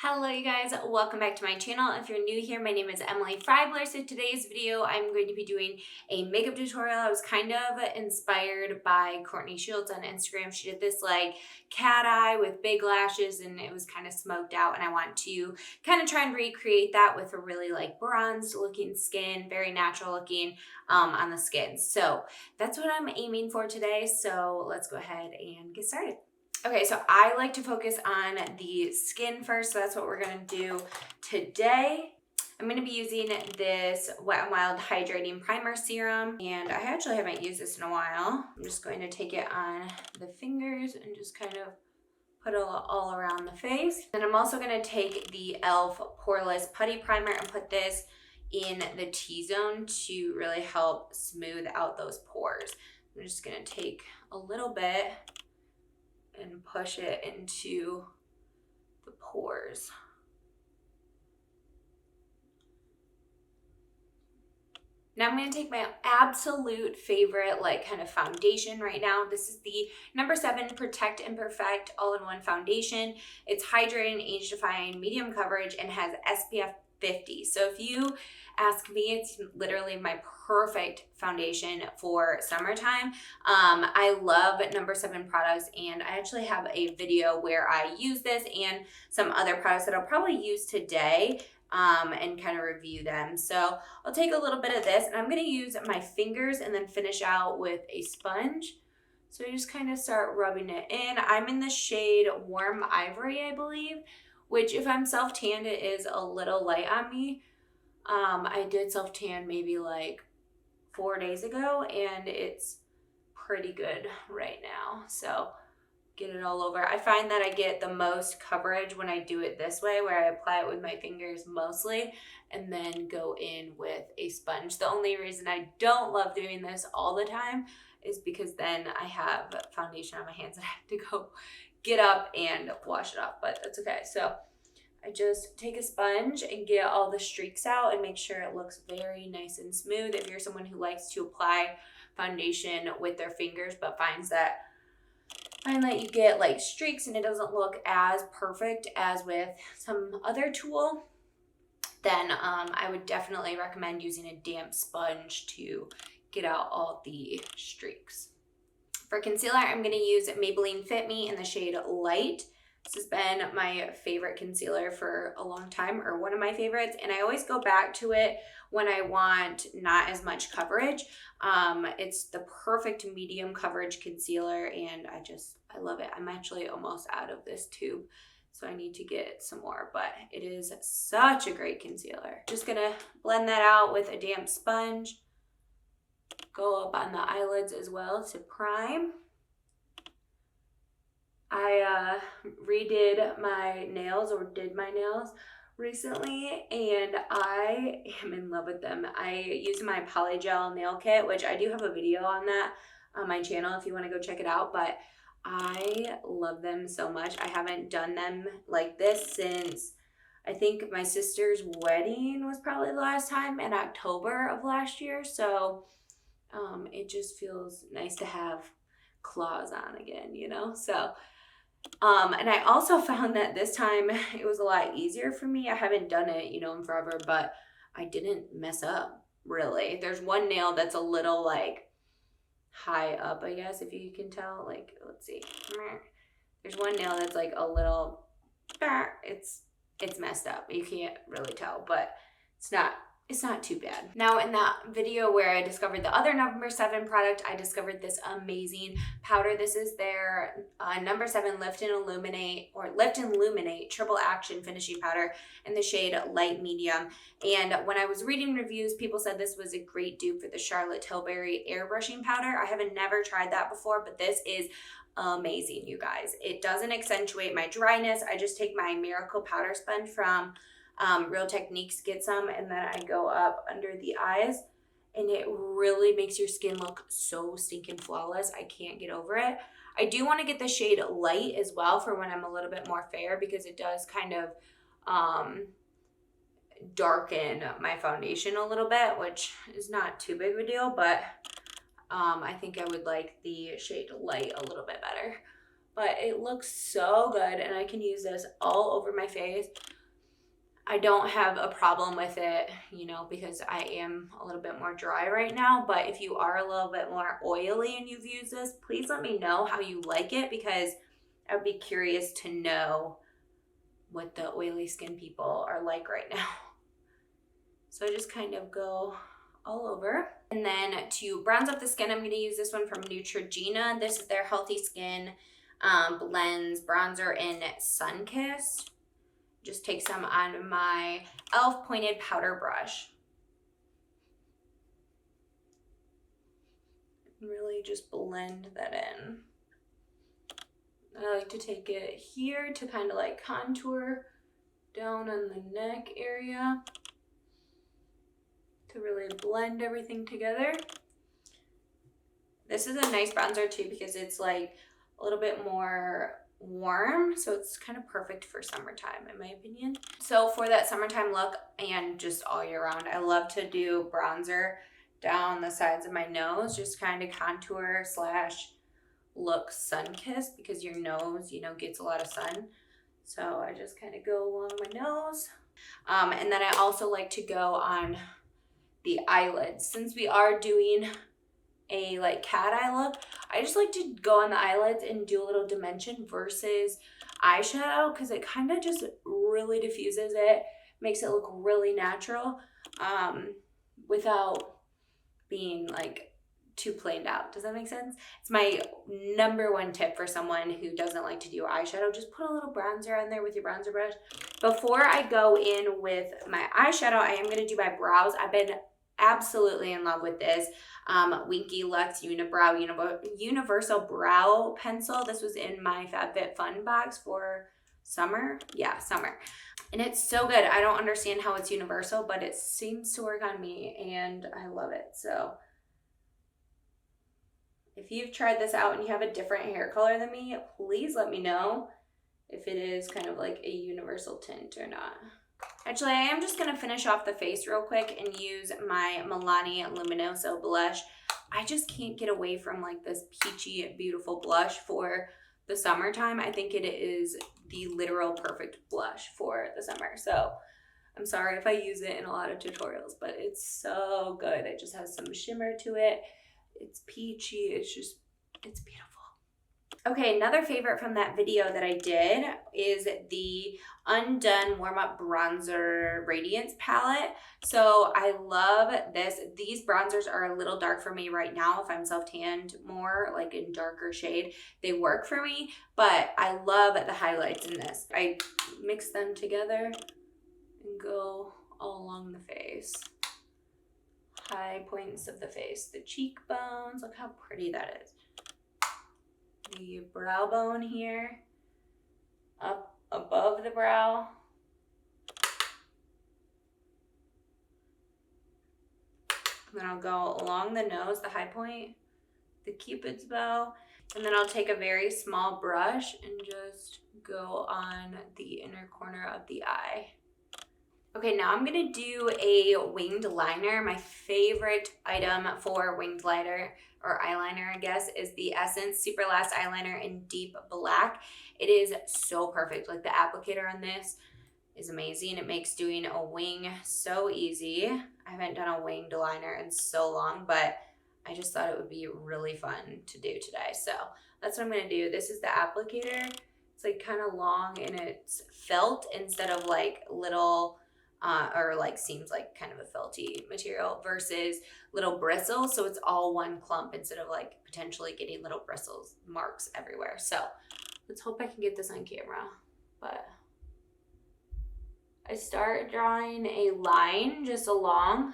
Hello you guys, welcome back to my channel. If you're new here, my name is Emily Freybler. So today's video, I'm going to be doing a makeup tutorial. I was kind of inspired by Courtney Shields on Instagram. She did this like cat eye with big lashes and it was kind of smoked out, and I want to kind of try and recreate that with a really like bronzed looking skin, very natural looking on the skin. So that's what I'm aiming for today. So let's go ahead and get started. Okay, so I like to focus on the skin first, so that's what we're gonna do today. I'm gonna be using this Wet n Wild Hydrating Primer Serum, and I actually haven't used this in a while. I'm just going to take it on the fingers and just kind of put it all around the face. And I'm also gonna take the e.l.f. Poreless Putty Primer and put this in the T-zone to really help smooth out those pores. I'm just gonna take a little bit and push it into the pores. Now I'm going to take my absolute favorite like kind of foundation right now. This is the number 7 Protect and Perfect all-in-one foundation. It's hydrating, age-defying, medium coverage, and has SPF 50. So if you ask me, it's literally my perfect foundation for summertime. I love number 7 products, and I actually have a video where I use this and some other products that I'll probably use today and kind of review them. So I'll take a little bit of this and I'm going to use my fingers and then finish out with a sponge. So you just kind of start rubbing it in. I'm in the shade Warm Ivory, I believe, which if I'm self-tanned, it is a little light on me. I did self-tan maybe like 4 days ago and it's pretty good right now. So get it all over. I find that I get the most coverage when I do it this way, where I apply it with my fingers mostly and then go in with a sponge. The only reason I don't love doing this all the time is because then I have foundation on my hands and I have to go get up and wash it off, but that's okay. So I just take a sponge and get all the streaks out and make sure it looks very nice and smooth. If you're someone who likes to apply foundation with their fingers but finds that you get like streaks and it doesn't look as perfect as with some other tool, then I would definitely recommend using a damp sponge to get out all the streaks. For concealer, I'm going to use Maybelline Fit Me in the shade Light. This has been my favorite concealer for a long time, or one of my favorites, and I always go back to it when I want not as much coverage. It's the perfect medium coverage concealer, and I love it. I'm actually almost out of this tube, so I need to get some more, but it is such a great concealer. Just gonna blend that out with a damp sponge. Go up on the eyelids as well to prime. I redid my nails, or did my nails recently, and I am in love with them. I use my Polygel nail kit, which I do have a video on that on my channel if you want to go check it out, but I love them so much. I haven't done them like this since I think my sister's wedding was probably the last time in October of last year, so it just feels nice to have claws on again, you know? So and I also found that this time it was a lot easier for me. I haven't done it, you know, in forever, but I didn't mess up really. There's one nail that's a little like high up, I guess, if you can tell. Like, let's see. There's one nail that's like a little, it's messed up. You can't really tell, but it's not too bad. Now in that video where I discovered the other number 7 product, I discovered this amazing powder. This is their number 7 Lift and Illuminate Triple Action Finishing Powder in the shade Light Medium. And when I was reading reviews, people said this was a great dupe for the Charlotte Tilbury Airbrushing Powder. I haven't never tried that before, but this is amazing, you guys. It doesn't accentuate my dryness. I just take my Miracle Powder Sponge from Real Techniques, get some, and then I go up under the eyes, and it really makes your skin look so stinking flawless. I can't get over it. I do want to get the shade Light as well for when I'm a little bit more fair, because it does kind of darken my foundation a little bit, which is not too big of a deal, but I think I would like the shade Light a little bit better. But it looks so good, and I can use this all over my face. I don't have a problem with it, you know, because I am a little bit more dry right now. But if you are a little bit more oily and you've used this, please let me know how you like it, because I'd be curious to know what the oily skin people are like right now. So I just kind of go all over. And then to bronze up the skin, I'm going to use this one from Neutrogena. This is their Healthy Skin Blends Bronzer in Sunkissed. Just take some on my e.l.f. pointed powder brush. Really just blend that in. I like to take it here to kind of like contour down on the neck area to really blend everything together. This is a nice bronzer too because it's like a little bit more warm, so it's kind of perfect for summertime in my opinion. So for that summertime look and just all year round, I love to do bronzer down the sides of my nose, just kind of contour slash look sun-kissed, because your nose, you know, gets a lot of sun. So I just kind of go along my nose. And then I also like to go on the eyelids. Since we are doing a like cat eye look, I just like to go on the eyelids and do a little dimension versus eyeshadow, because it kind of just really diffuses it, makes it look really natural without being like too planed out. Does that make sense? It's my number one tip for someone who doesn't like to do eyeshadow. Just put a little bronzer on there with your bronzer brush. Before I go in with my eyeshadow, I am going to do my brows. I've been absolutely in love with this Winky Lux Unibrow Universal Brow Pencil. This was in my FabFitFun box for summer. Yeah, summer. And it's so good. I don't understand how it's universal, but it seems to work on me and I love it. So if you've tried this out and you have a different hair color than me, please let me know if it is kind of like a universal tint or not. Actually, I am just going to finish off the face real quick and use my Milani Luminoso blush. I just can't get away from like this peachy, beautiful blush for the summertime. I think it is the literal perfect blush for the summer. So I'm sorry if I use it in a lot of tutorials, but it's so good. It just has some shimmer to it. It's peachy. It's beautiful. Okay, another favorite from that video that I did is the UNDONE Warm Up Bronzer Radiance Palette. So I love this. These bronzers are a little dark for me right now. If I'm self-tanned more, like in darker shade, they work for me, but I love the highlights in this. I mix them together and go all along the face. High points of the face, the cheekbones, look how pretty that is. The brow bone here, up above the brow. And then I'll go along the nose, the high point, the cupid's bow, and then I'll take a very small brush and just go on the inner corner of the eye. Okay, now I'm gonna do a winged liner. My favorite item for winged liner, or eyeliner I guess, is the Essence Super Last Eyeliner in Deep Black. It is so perfect. Like the applicator on this is amazing. It makes doing a wing so easy. I haven't done a winged liner in so long, but I just thought it would be really fun to do today. So that's what I'm gonna do. This is the applicator. It's like kind of long and it's felt instead of like little, or like seems like kind of a felty material versus little bristles. So it's all one clump instead of like potentially getting little bristles marks everywhere. So let's hope I can get this on camera. But I start drawing a line just along.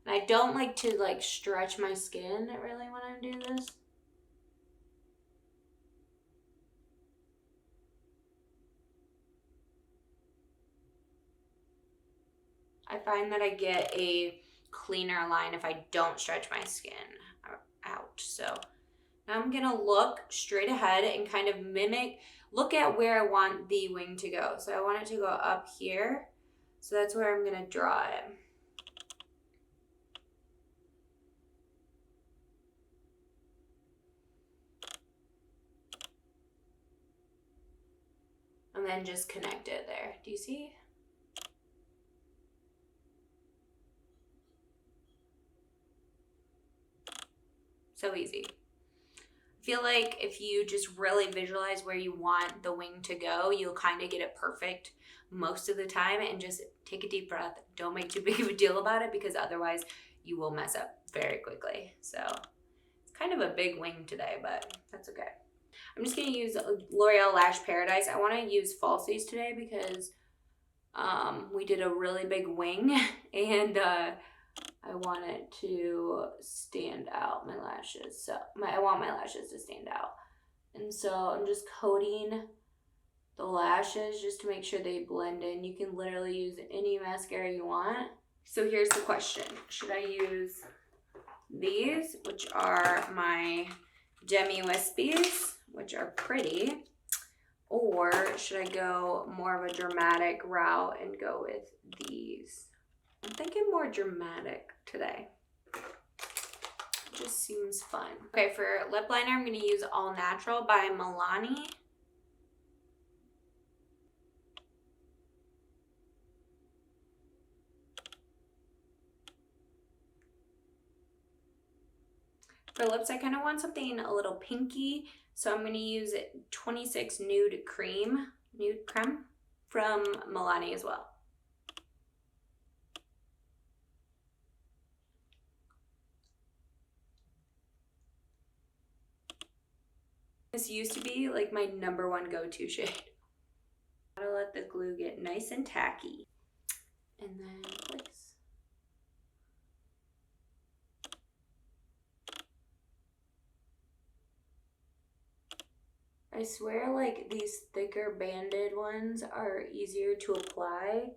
I don't like to like stretch my skin really when I do this. I find that I get a cleaner line if I don't stretch my skin out. So Now I'm gonna look straight ahead and kind of look at where I want the wing to go. So I want it to go up here. So that's where I'm gonna draw it. And then just connect it there. Do you see? So easy. I feel like if you just really visualize where you want the wing to go, you'll kind of get it perfect most of the time, and just take a deep breath. Don't make too big of a deal about it, because otherwise you will mess up very quickly. So it's kind of a big wing today, but that's okay. I'm just gonna use L'Oreal Lash Paradise. I wanna use falsies today because we did a really big wing and I want it to stand out, my lashes. So I want my lashes to stand out. And so I'm just coating the lashes just to make sure they blend in. You can literally use any mascara you want. So here's the question. Should I use these, which are my Demi Wispies, which are pretty, or should I go more of a dramatic route and go with these? I'm thinking more dramatic today. It just seems fun. Okay, for lip liner, I'm going to use All Natural by Milani. For lips, I kind of want something a little pinky, so I'm going to use 26 Nude Creme from Milani as well. This used to be like my #1 go-to shade. Gotta let the glue get nice and tacky. And then place. I swear, like, these thicker banded ones are easier to apply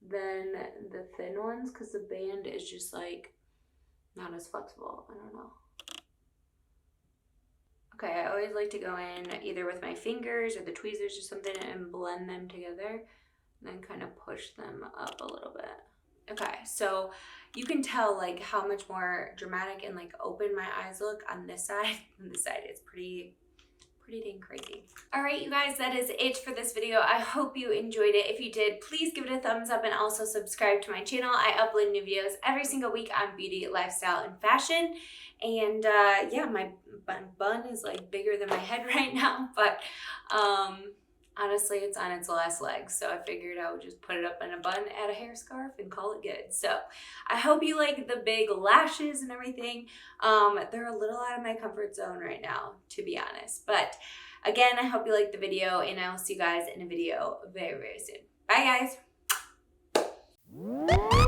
than the thin ones, because the band is just like not as flexible. I don't know. Okay, I always like to go in either with my fingers or the tweezers or something and blend them together, and then kind of push them up a little bit. Okay, so you can tell like how much more dramatic and like open my eyes look on this side than this side. It's pretty dang crazy. All right, you guys, that is it for this video. I hope you enjoyed it. If you did, please give it a thumbs up and also subscribe to my channel. I upload new videos every single week on beauty, lifestyle, and fashion. And yeah, my bun is like bigger than my head right now, but honestly, it's on its last leg, so I figured I would just put it up in a bun, add a hair scarf, and call it good. So I hope you like the big lashes and everything. They're a little out of my comfort zone right now, to be honest. But again, I hope you liked the video, and I will see you guys in a video very, very soon. Bye, guys.